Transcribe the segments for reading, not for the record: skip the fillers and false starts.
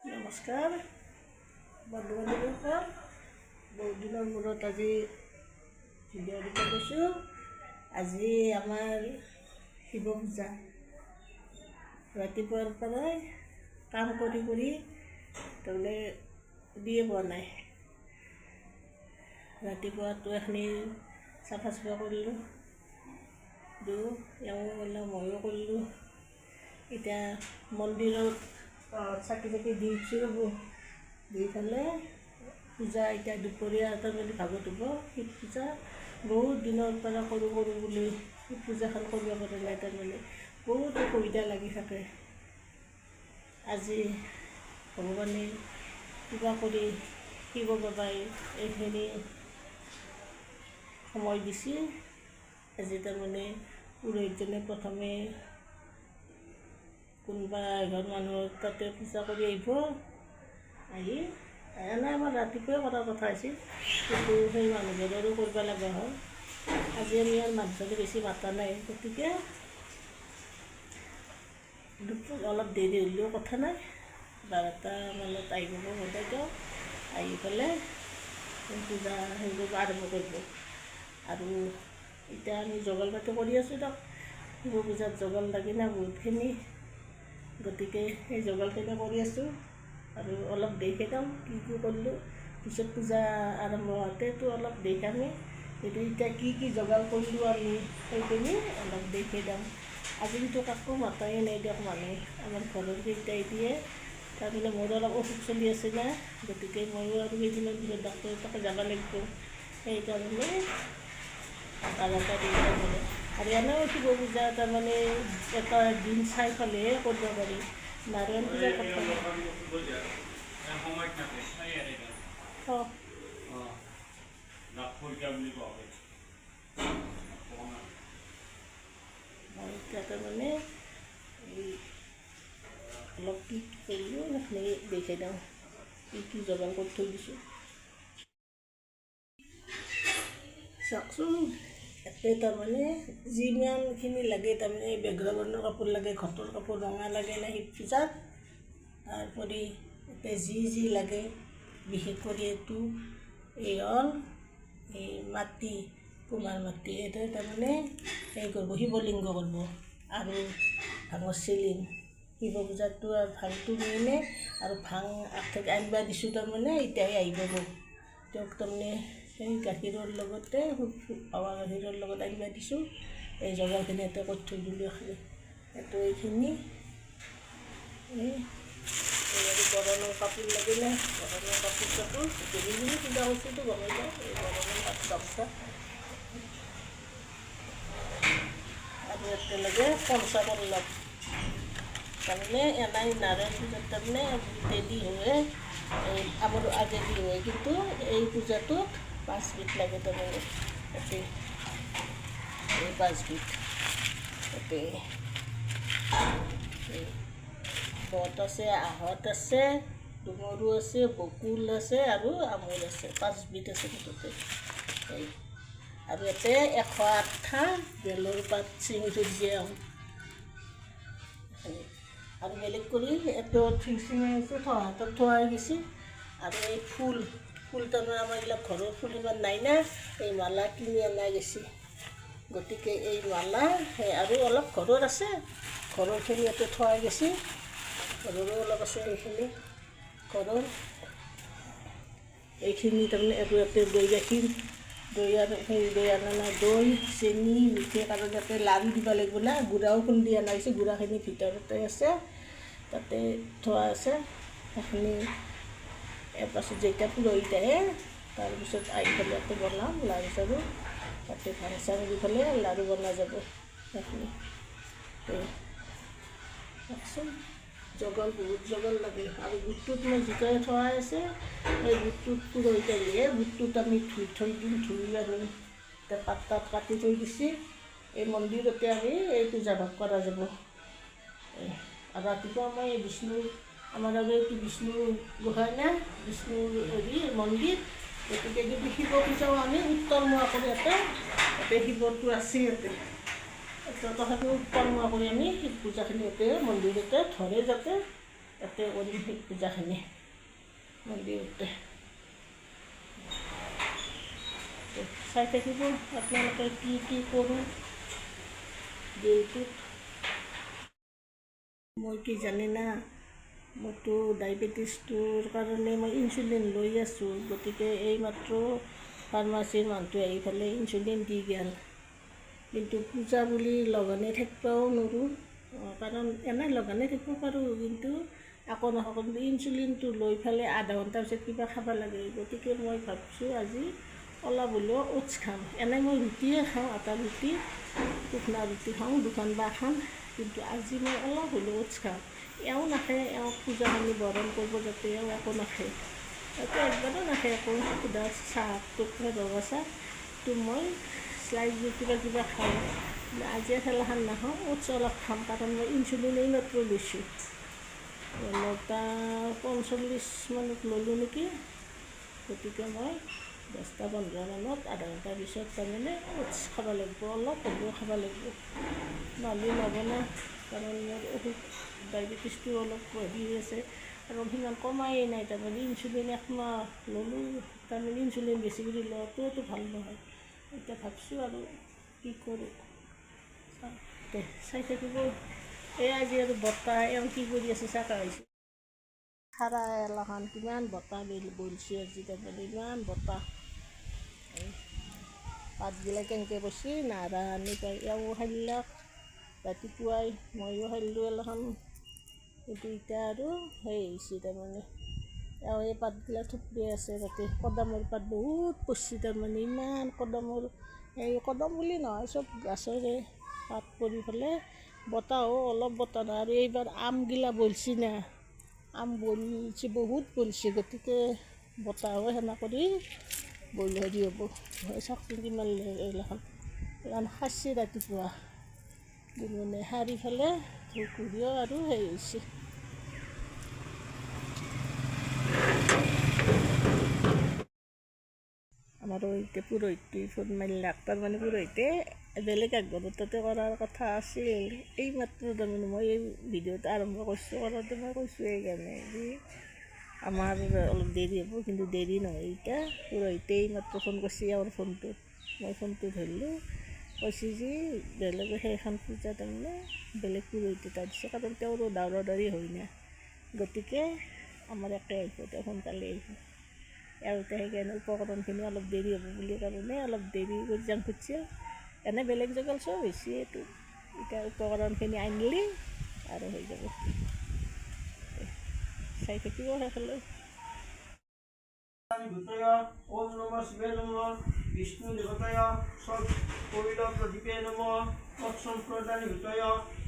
নমস্কাৰ বন্ধু বান্ধৱীসকল, বহুত দিনৰ মূৰত আজি ভিডিঅ' দিব গৈছোঁ। আজি আমাৰ শিৱ পূজা। ৰাতিপুৱাৰ পৰাই কাম কৰি তাৰমানে দিয়ে পোৱা নাই। ৰাতিপুৱাটো এখিনি চাফা চাফা কৰিলোঁ, এওঁ গ'লে ময়ো কৰিলোঁ। এতিয়া মন্দিৰত চাকি দি উঠিছোঁ, দি পেলাই পূজা এতিয়া দুপৰীয়া তাৰমানে ভাগত হ'ব। শিৱ পূজা বহুত দিনৰ পৰা কৰোঁ বুলি শিৱ পূজাখন কৰিব পৰা নাই, তাৰমানে বহুত অসুবিধা লাগি থাকে। আজি ভগৱানে কিবা কৰি শিৱ বাবাই এইখিনি সময় দিছে। আজি তাৰমানে পুৰোহিতজনে প্ৰথমে কোনোবা এঘৰ মানুহৰ তাতে পূজা কৰি আহিব। আহি এনেই আমাৰ ৰাতিপুৱাই কৰাৰ কথা আছিল, কিন্তু সেই মানুহজনৰো কৰিব লগা হ'ল। আজি আমি আৰু মানুহজনে বেছি মাতা নাই, গতিকে অলপ দেৰি হ'লেও কথা নাই। 12টা মানত আহিব বোধহয় তেওঁ, আহি পেলাই পূজা সেইবোৰ আৰম্ভ কৰিব। আৰু এতিয়া আমি যোগাৰ পাতি কৰি আছোঁ দিয়ক। শিৱ পূজাত যোগাৰ লাগে না বহুতখিনি, গতিকে সেই যোগাৰখিনি কৰি আছোঁ। আৰু অলপ দেখাম কি কৰিলোঁ, পিছত পূজা আৰম্ভ হওঁতেতো অলপ দেখামেই। কিন্তু এতিয়া কি যোগাৰ কৰিলোঁ আমি সেইখিনি অলপ দেখাই দিম। আজি কিন্তু কাকো মাতাই নাই দিয়ক, মানুহ আমাৰ ঘৰৰ কেইটাই দিয়ে। তাৰমানে মোৰো অলপ অসুখ চলি আছে না, গতিকে ময়ো আৰু কেইদিনমান পিছত ডাক্তৰৰ তাতে যাব লাগিব। সেইকাৰণে এটা দিন তাৰমানে আৰু এনেও শিৱ পূজা তাৰমানে এটা দিন চাই পেলাইহে কৰিব পাৰি। নাৰায়ণ পূজা কৰিব পাৰি। এতিয়া তাৰমানে অলপ কি কৰিলোঁ সেইখিনি দেখাই দিওঁ, কি যোগাৰ কৰি থৈ দিছোঁ চাওকচোন। ইয়াতে তাৰমানে যিমানখিনি লাগে, তাৰমানে বেগ্ৰবৰ্ণৰ কাপোৰ লাগে, ঘটৰ কাপোৰ ৰঙা লাগে না শিৱ পূজাত। তাৰোপৰি ইয়াতে যি লাগে বিশেষ কৰি এইটো এই হ'ল এই মাটি, কুমাৰ মাটি। এইটোৱে তাৰমানে সেই কৰিব, শিৱলিংগ কৰিব। আৰু ভাঙৰ চিলিং, শিৱ পূজাটো আৰু ভাংটো মেইনে। আৰু ভাং আগতে আনিব দিছোঁ, তাৰমানে এতিয়াহে আহি পাব। তেওঁক তাৰমানে সেই গাখীৰৰ লগতে পাৱা গাখীৰৰ লগত আনিব দিছোঁ। এই যোগাৰখিনি ইয়াতে কৰি থৈ দিলোঁ এখিনি। এইটো এইখিনি আৰু গৰমৰ কাপোৰ লাগিলে, গৰমৰ কাপোৰ গোটেইখিনি পূজা কৰিছোঁতো গমেই পাওঁ। এই গৰমৰ গামোচা আৰু ইয়াতে লাগে পঞ্চকৰ্ণক। তাৰমানে এনেই নাৰায়ণ পূজাত তাৰমানে বুটেদি হয়, আমাৰ আগেদি হয়, কিন্তু এই পূজাটোত 5 বিধ লাগে। তাৰমানে ইয়াতে এই 5 বিধ, ইয়াতে বট আছে, আহঁত আছে, ডুমৰু আছে, বকুল আছে আৰু আমোল আছে। 5 বিধ আছে মুঠতে। আৰু ইয়াতে 108টা বেলৰ পাত ছিঙি থৈ দিছে। আৰু বেলেগ কৰি এইটো ছিঙি আছে, হাতত থোৱা হৈ গৈছে। আৰু এই ফুল তাৰমানে আমাৰ এইবিলাক ঘৰৰ ফুল ইমান নাই না, এই মালা কিনি অনা গৈছে। গতিকে এই মালা আৰু অলপ ঘৰৰ আছে, ঘৰৰখিনি ইয়াতে থোৱা গৈছে। ঘৰৰো অলপ আছে, এইখিনি ঘৰৰ। এইখিনি তাৰমানে আৰু ইয়াতে দৈ গাখীৰ, দৈ আৰু সেই দৈ অনা নাই, দৈ চেনি মিঠেই কাৰণ ইয়াতে লাড়ু দিব লাগিব না। গুড়াও খুন্দি অনা হৈছে, গুড়াখিনি ভিতৰতে আছে, তাতে থোৱা আছে। সেইখিনি তাৰপাছত যেতিয়া পুৰোহিত আহে তাৰপিছত আহি পেলাই ইয়াতে বনাম লাড়ু চাড়ু। তাতে ভাং চাং দি পেলাই লাড়ু বনোৱা যাব। সেইখিনি চাওকচোন, যোগাৰ বহুত যোগাৰ লাগে। আৰু বুটটোত মই জিকাই থোৱা আছে, সেই বুটটোত পুৰোহিত আহিলে বুটটোত আমি ধুই থৈ দিম, ধুই আনি এতিয়া পাত তাত কাটি থৈ দিছে। এই মন্দিৰতে আমি এই পূজা ভাগ কৰা যাব। আৰু ৰাতিপুৱা মই আমাৰ আৰু এইটো বিষ্ণু গোসাঁই না, বিষ্ণুৰ মন্দিৰ। গতিকে কিন্তু শিৱ পূজাও আমি উত্তৰমুৱা কৰি ইয়াতে শিৱটো আছে। ইয়াতে তথাপিও উত্তৰমুৱা কৰি আমি শিৱ পূজাখিনি ইয়াতে মন্দিৰতে ধৰে, যাতে ইয়াতে কৰিম সেই পূজাখিনি মন্দিৰতে। চাই থাকিব আপোনালোকে কি কি কৰোঁ দিনটোত। মই কি জানি না, মোৰতো ডায়েবেটিছটোৰ কাৰণে মই ইনচুলিন লৈ আছোঁ। গতিকে এইমাত্ৰ ফাৰ্মাচীৰ মানুহটোৱে আহি পেলাই ইনচুলিন দি গ'ল। কিন্তু পূজা বুলি লঘনে থাকিবও নোৱাৰোঁ, কাৰণ এনেই লঘনে থাকিব পাৰোঁ, কিন্তু একো নহয়। কিন্তু ইনচুলিনটো লৈ পেলাই আধা ঘণ্টাৰ পিছত কিবা খাব লাগে। গতিকে মই ভাবিছোঁ আজি অলপ হ'লেও ওটছ খাম। এনেই মই ৰুটিয়ে খাওঁ, আটা ৰুটি, শুকনা ৰুটি খাওঁ, দুখন বা খাম। কিন্তু আজি মই অলপ হ'লেও ওটছ খাওঁ। এওঁ নাখায়, এওঁক পূজাখিনি বৰণ কৰিব যাতে এওঁ একো নাখায়, এইটো একবাৰো নাখায় একো। সুদা চাহটোত ৰঙা চাহটো মই শ্লাইচ কিবা কিবা খাওঁ। আজি খেলাখন নাখাওঁ, ওটছ অলপ খাম, কাৰণ মই ইনচুলিন এইমাত্ৰ লৈছোঁ। 9:45 মানত ল'লোঁ নেকি। গতিকে মই 10:15 মানত আধা ঘণ্টাৰ পিছত তাৰমানে ওটছ খাব লাগিব, অলপ হ'লেও খাব লাগিব, নহ'লে নবনা। কাৰণ মোৰ অসুখ ডায়েবেটিছটো অলপ হেৰি আছে, আৰু সিমান কমাই নাই। তাৰমানে ইনচুলিন একমাহ ল'লোঁ, তাৰমানে ইনচুলিন বেছি কৰি লোৱাটোওতো ভাল নহয়। এতিয়া ভাবিছোঁ আৰু কি কৰোঁ, চাই থাকিব। এই আজি আৰু বতাহ, এওঁ কি কৰি আছে চাকা হৈছে। খাৰা এলাখান কিমান বতাহ বলছে আজি, তাৰমানে ইমান বতাহ। পাতগিলা কেনেকৈ কৰিছে, নাৰা আনি পাই এওঁ খাইলাক ৰাতিপুৱাই, ময়ো খাইলোঁ এলাখান। কিন্তু এতিয়া আৰু সেই হৈছে, তাৰমানে এওঁ এই পাতগিলা থুপৰি আছে। তাতে কদমৰ পাত বহুত পৰছি, তাৰমানে ইমান কদমৰ, এই কদম বুলি নহয়, চব গছৰে পাত পৰি পেলাই বতাহো অলপ বতাহ নাই। আৰু এইবাৰ আমগিলা বলছি না, আম বলছি, বহুত বলছি। গতিকে বতাহো সেনা কৰি বল হেৰি হ'ব। চাকচোন কিমান এইগিলাখন ইমান সাৰছি ৰাতিপুৱা মানে সাৰি পেলাই ঘূৰিও আৰু সেই হৈছে। আমাৰো এতিয়া পুৰোহিতে ফোন মাৰিলাক, তাৰমানে পুৰোহিতে বেলেগ একঘৰৰ তাতে কৰাৰ কথা আছিল। এইমাত্ৰ তাৰমানে মই এই ভিডিঅ'টো আৰম্ভ কৰিছোঁ, কৰাতে মই কৈছোঁ এইকাৰণে যে আমাৰ অলপ দেৰি হ'ব, কিন্তু দেৰি নহয়। এতিয়া পুৰোহিতে এইমাত্ৰ ফোন কৰিছে এওঁৰ ফোনটোত, মই ফোনটো ধৰিলোঁ, কৈছে যে বেলেগে সেইখন পূজা তাৰমানে বেলেগ পুৰোহিতে তাত দিছে, কাৰণ তেওঁৰো দৌৰা দৌৰি হয় না। গতিকে আমাৰ একে আহিব, তেওঁ সোনকালে আহিব। আৰু এতিয়া সেইকাৰণে উপকৰণখিনি অলপ দেৰি হ'ব বুলি কাৰণে অলপ দেৰি কৰি যাম খুজিছে। এনেই বেলেগ জেগাত চব হৈছে এইটো, এতিয়া উপকৰণখিনি আনিলি আৰু হৈ যাব। চাই থাকিব সেইফালে। ওম নমঃ শিৱায় নমঃ। বিষ্ণু দেৱতায় সৎ কৈল প্ৰদীপে নমঃ। তৎসম্প্ৰদায় হৃদয়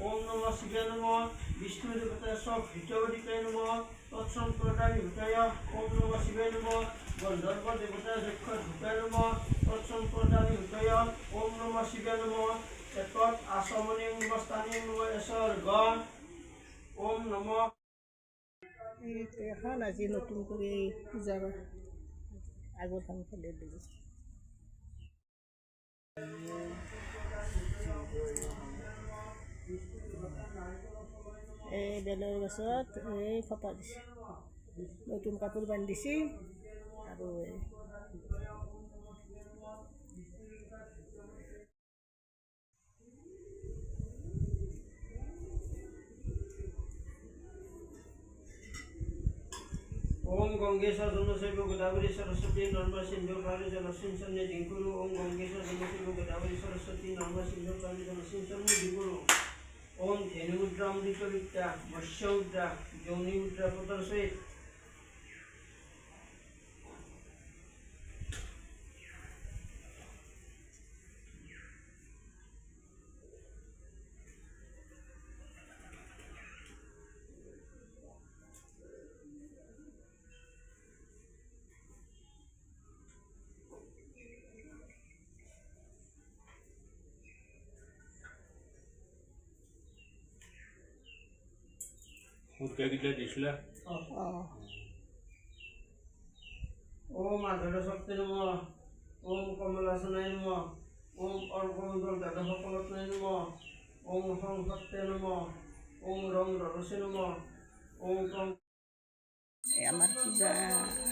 ওম নমঃ শিৱায় নমঃ। বিষ্ণু দেৱতায় সৎ হৃদয়দীপে নমঃ। তৎসম্প্ৰদায় হৃদয় ওম নমঃ শিৱায় নমঃ। গন্ধৰ্ব দেৱতায় যক্ষ ধূপায় নমঃ। তৎসম্প্ৰদায় হৃদয় ওম নমঃ শিৱায় নমঃ। এতৎ আচমনিং স্থানিং স্বৰ্গ ওম নমঃ। এখন আজি নতুন কৰি পূজাৰ আগৰ কাম খেলি দিলোঁ। এই বেলৰ গছত এই ফটা দিছে, নতুন কাপোৰ বান্ধিছে। আৰু ओम गंगेश्वर जलशैव गोदावरी सरस्वती नर्मदा सिंधु काली जलसिंचन दिंकुरु। ओम गंगेश्वर जलशैव गोदावरी सरस्वती नर्मदा सिंधु काली जलसिंचन दिंकुरु। ओम धेनु मुद्रा अमृत विद्या मत्स्य मुद्रा यौनि मुद्रा प्रदर्शयेत्। ओम आधार शक्ति नमः। ओम कमलासनाय नमः। ओम अर्घमंडल दादाभकलत्नाय नमः। ओम संसत्ते नमः। ओम रंग ररसे नमः। আমাৰ পূজা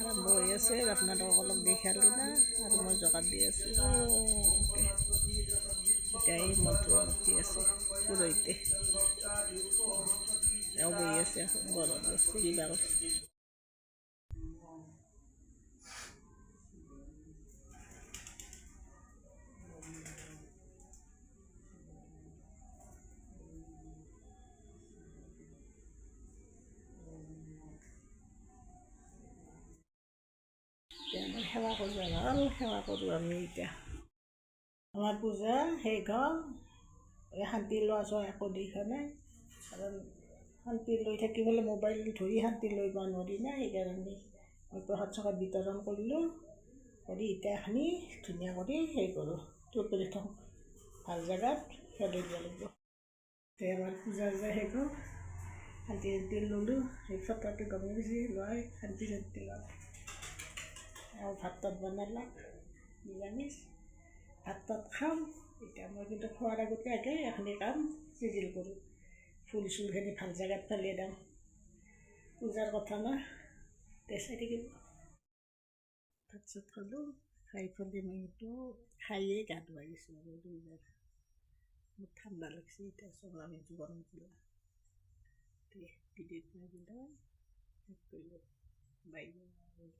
আৰম্ভ হৈ আছে আপোনালোকক অলপ দেখালোঁ না আৰু মই জোগাত দি আছোঁ এতিয়া এই মন্ত্ৰ মাতি আছে পুৰোহিতে এওঁ বহি আছে গৰম আছে কিবা কৰিছে এতিয়া আমাৰ সেৱা কৰিব হ'ল সেৱা কৰোঁ আমি এতিয়া আমাৰ পূজা শেষ হ'ল শান্তি লোৱা চোৱা একো দেখা নাই কাৰণ শান্তি লৈ থাকিবলৈ মোবাইল ধৰি শান্তি লৈ পোৱা নোৱাৰি না সেইকাৰণে মই প্ৰসাদ চসাদ বিতৰণ কৰিলোঁ কৰি এতিয়া এখনি ধুনীয়া কৰি হেৰি কৰোঁ টোপনি থওঁ ভাল জেগাত পেলাই দিব লাগিব এতিয়া আমাৰ পূজা শেষ হ'ল শান্তি শান্তি ল'লোঁ সেই ফটোটো গমেই গৈছে লয় শান্তি শান্তি লয় আৰু ভাত তাত বনালাক নিৰামিষ ভাত তাত খাম এতিয়া মই কিন্তু খোৱাৰ আগতে আগে এখনি কাম চিজিল কৰোঁ ফুল চুলখিনি ভাল জেগাত পেলাই দিওঁ পূজাৰ কথা না তে চাই থাকিব ভাত চাত খালোঁ খাই পেলাই মই সেইটো খায়েই গা ধুৱাই গৈছোঁ আৰু দুইবাৰ মোৰ ঠাণ্ডা লাগিছে এতিয়া চব আমি গৰম কৰিলোঁ ভিডিঅ'ত মই দিলে শেষ কৰিলোঁ বাই বাই